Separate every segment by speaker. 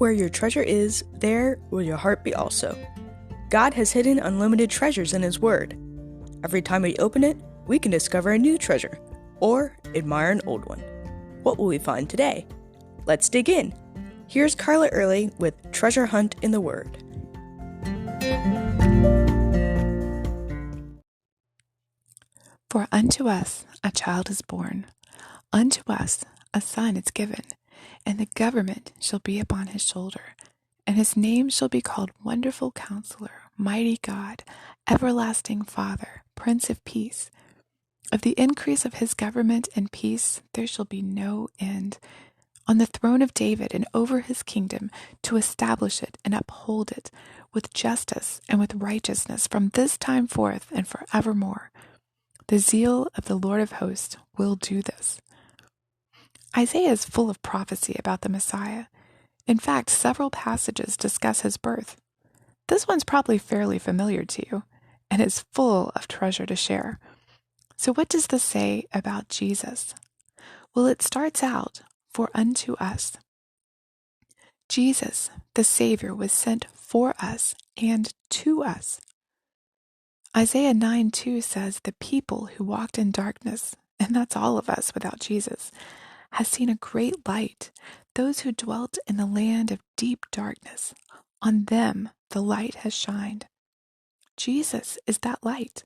Speaker 1: Where your treasure is, there will your heart be also. God has hidden unlimited treasures in His Word. Every time we open it, we can discover a new treasure, or admire an old one. What will we find today? Let's dig in. Here's Carla Early with Treasure Hunt in the Word.
Speaker 2: For unto us a child is born, unto us a son is given, and the government shall be upon his shoulder, and his name shall be called Wonderful Counselor, Mighty God, Everlasting Father, Prince of Peace. Of the increase of his government and peace there shall be no end, on the throne of David and over his kingdom, to establish it and uphold it with justice and with righteousness from this time forth and forevermore. The zeal of the Lord of hosts will do this. Isaiah is full of prophecy about the Messiah. In fact, several passages discuss his birth. This one's probably fairly familiar to you and is full of treasure to share. So what does this say about Jesus? Well, it starts out, for unto us. Jesus, the Savior, was sent for us and to us. Isaiah 9:2 says, the people who walked in darkness, and that's all of us without Jesus, has seen a great light. Those who dwelt in the land of deep darkness, on them the light has shined. Jesus is that light.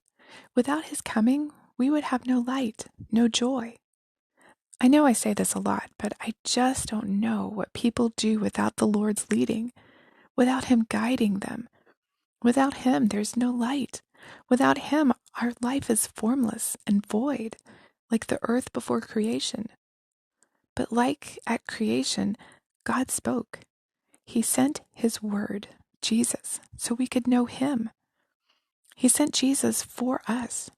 Speaker 2: Without his coming, we would have no light, no joy. I know I say this a lot, but I just don't know what people do without the Lord's leading, without him guiding them. Without him, there's no light. Without him, our life is formless and void, like the earth before creation. But like at creation, God spoke. He sent his word, Jesus, so we could know him. He sent Jesus for us.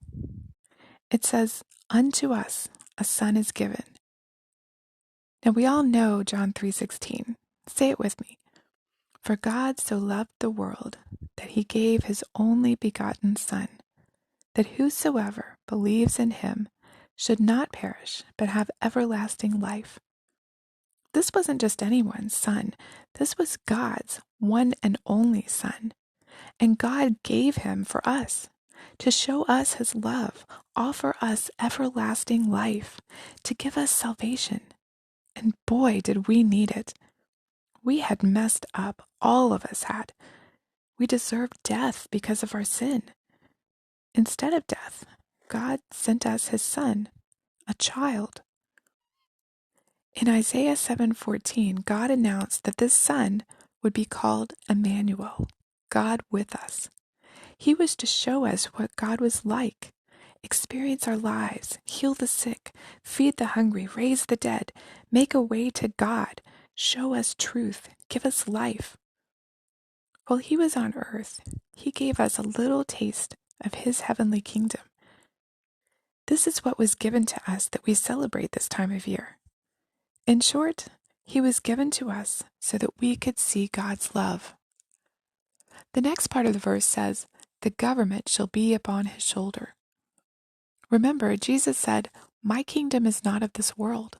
Speaker 2: It says, unto us a son is given. Now we all know John 3:16. Say it with me. For God so loved the world that he gave his only begotten Son, that whosoever believes in him should not perish, but have everlasting life. This wasn't just anyone's son. This was God's one and only Son. And God gave him for us, to show us his love, offer us everlasting life, to give us salvation. And boy, did we need it. We had messed up, all of us had. We deserved death because of our sin. Instead of death, God sent us his Son, a child. In Isaiah 7:14, God announced that this Son would be called Emmanuel, God with us. He was to show us what God was like, experience our lives, heal the sick, feed the hungry, raise the dead, make a way to God, show us truth, give us life. While he was on earth, he gave us a little taste of his heavenly kingdom. This is what was given to us that we celebrate this time of year. In short, he was given to us so that we could see God's love. The next part of the verse says, the government shall be upon his shoulder. Remember, Jesus said, my kingdom is not of this world.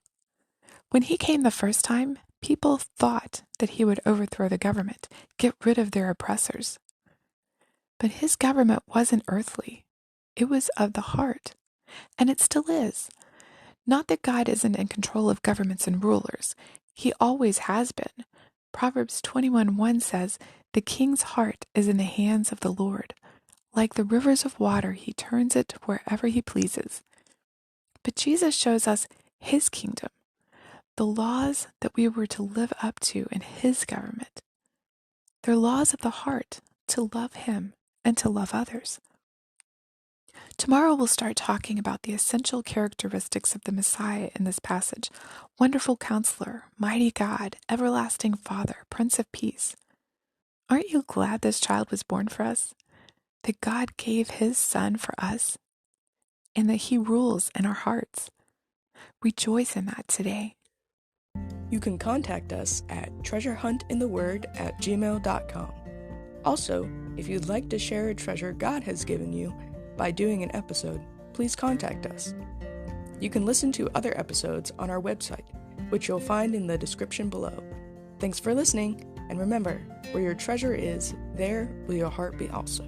Speaker 2: When he came the first time, people thought that he would overthrow the government, get rid of their oppressors. But his government wasn't earthly. It was of the heart. And it still is. Not that God isn't in control of governments and rulers. He always has been. Proverbs 21:1 says, the king's heart is in the hands of the Lord. Like the rivers of water, he turns it wherever he pleases. But Jesus shows us his kingdom, the laws that we were to live up to in his government. They're laws of the heart, to love him and to love others. Tomorrow we'll start talking about the essential characteristics of the Messiah in this passage. Wonderful Counselor, Mighty God, Everlasting Father, Prince of Peace. Aren't you glad this child was born for us? That God gave his Son for us? And that he rules in our hearts? Rejoice in that today.
Speaker 1: You can contact us at treasurehuntintheword@gmail.com. Also, if you'd like to share a treasure God has given you by doing an episode, please contact us. You can listen to other episodes on our website, which you'll find in the description below. Thanks for listening. And remember, where your treasure is, there will your heart be also.